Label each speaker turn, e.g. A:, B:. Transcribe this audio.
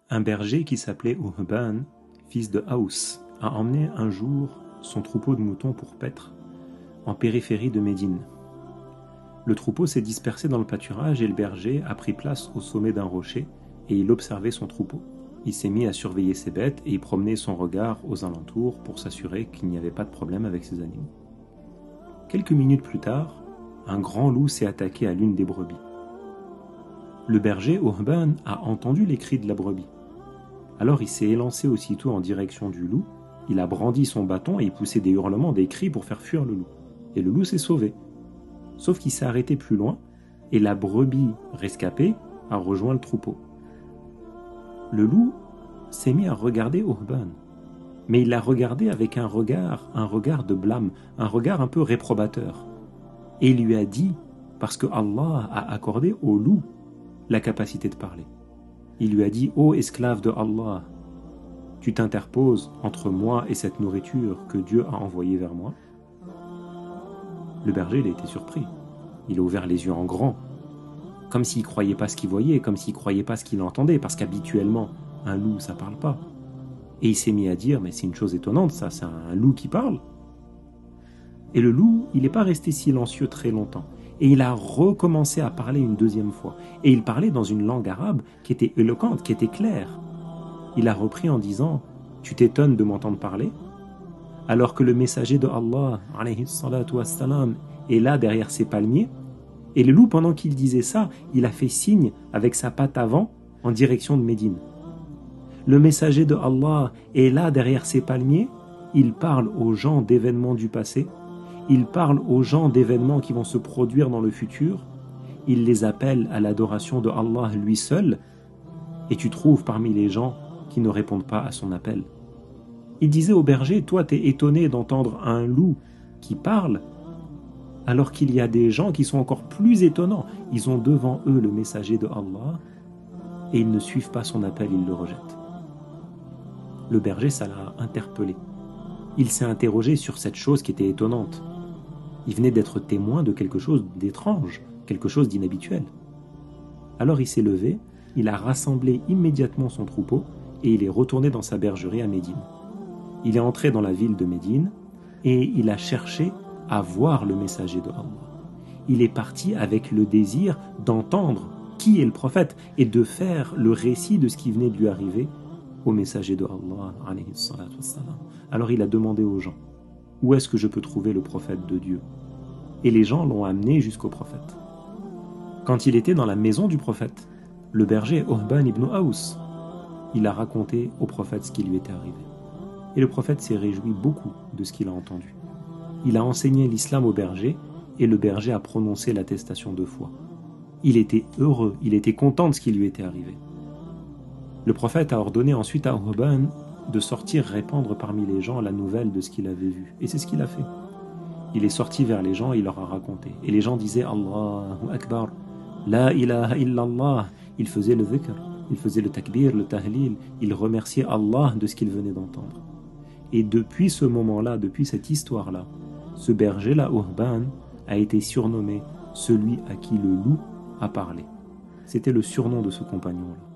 A: Un berger qui s'appelait Uhban, fils de Haous, a emmené un jour son troupeau de moutons pour paître en périphérie de Médine. Le troupeau s'est dispersé dans le pâturage et le berger a pris place au sommet d'un rocher et il observait son troupeau. Il s'est mis à surveiller ses bêtes et il promenait son regard aux alentours pour s'assurer qu'il n'y avait pas de problème avec ses animaux. Quelques minutes plus tard, un grand loup s'est attaqué à l'une des brebis. Le berger, Uhban, a entendu les cris de la brebis. Alors il s'est élancé aussitôt en direction du loup, il a brandi son bâton et il poussait des hurlements, des cris pour faire fuir le loup. Et le loup s'est sauvé. Sauf qu'il s'est arrêté plus loin et la brebis rescapée a rejoint le troupeau. Le loup s'est mis à regarder Uhban, mais il l'a regardé avec un regard de blâme, un regard un peu réprobateur. Et il lui a dit, parce que Allah a accordé au loup la capacité de parler. Il lui a dit: ô esclave de Allah, tu t'interposes entre moi et cette nourriture que Dieu a envoyée vers moi. Le berger, il a été surpris. Il a ouvert les yeux en grand, comme s'il ne croyait pas ce qu'il voyait, comme s'il ne croyait pas ce qu'il entendait, parce qu'habituellement, un loup, ça ne parle pas. Et il s'est mis à dire: mais c'est une chose étonnante, ça, c'est un loup qui parle. Et le loup, il n'est pas resté silencieux très longtemps. Et il a recommencé à parler une deuxième fois. Et il parlait dans une langue arabe qui était éloquente, qui était claire. Il a repris en disant: tu t'étonnes de m'entendre parler? Alors que le messager de Allah, alayhi salatu wassalam, est là derrière ses palmiers. Et le loup, pendant qu'il disait ça, il a fait signe avec sa patte avant en direction de Médine. Le messager de Allah est là derrière ses palmiers. Il parle aux gens d'événements du passé. Il parle aux gens d'événements qui vont se produire dans le futur. Il les appelle à l'adoration de Allah lui seul. Et tu trouves parmi les gens qui ne répondent pas à son appel. Il disait au berger: toi, t'es étonné d'entendre un loup qui parle, alors qu'il y a des gens qui sont encore plus étonnants. Ils ont devant eux le messager de Allah et ils ne suivent pas son appel, ils le rejettent. Le berger, ça l'a interpellé. Il s'est interrogé sur cette chose qui était étonnante. Il venait d'être témoin de quelque chose d'étrange, quelque chose d'inhabituel. Alors il s'est levé, il a rassemblé immédiatement son troupeau et il est retourné dans sa bergerie à Médine. Il est entré dans la ville de Médine et il a cherché à voir le messager de Allah. Il est parti avec le désir d'entendre qui est le prophète et de faire le récit de ce qui venait de lui arriver au messager de Allah, alayhi salatu wassalam. Alors il a demandé aux gens: où est-ce que je peux trouver le prophète de Dieu? Et les gens l'ont amené jusqu'au prophète. Quand il était dans la maison du prophète, le berger Uhban ibn Haous, il a raconté au prophète ce qui lui était arrivé. Et le prophète s'est réjoui beaucoup de ce qu'il a entendu. Il a enseigné l'islam au berger et le berger a prononcé l'attestation de foi. Il était heureux, il était content de ce qui lui était arrivé. Le prophète a ordonné ensuite à Uhban de sortir répandre parmi les gens la nouvelle de ce qu'il avait vu. Et c'est ce qu'il a fait. Il est sorti vers les gens et il leur a raconté. Et les gens disaient: Allahu Akbar, La ilaha illallah. Il faisait le dhikr, il faisait le takbir, le tahlil. Il remerciait Allah de ce qu'il venait d'entendre. Et depuis ce moment-là, depuis cette histoire-là, ce berger-là, Uhban, a été surnommé celui à qui le loup a parlé. C'était le surnom de ce compagnon-là.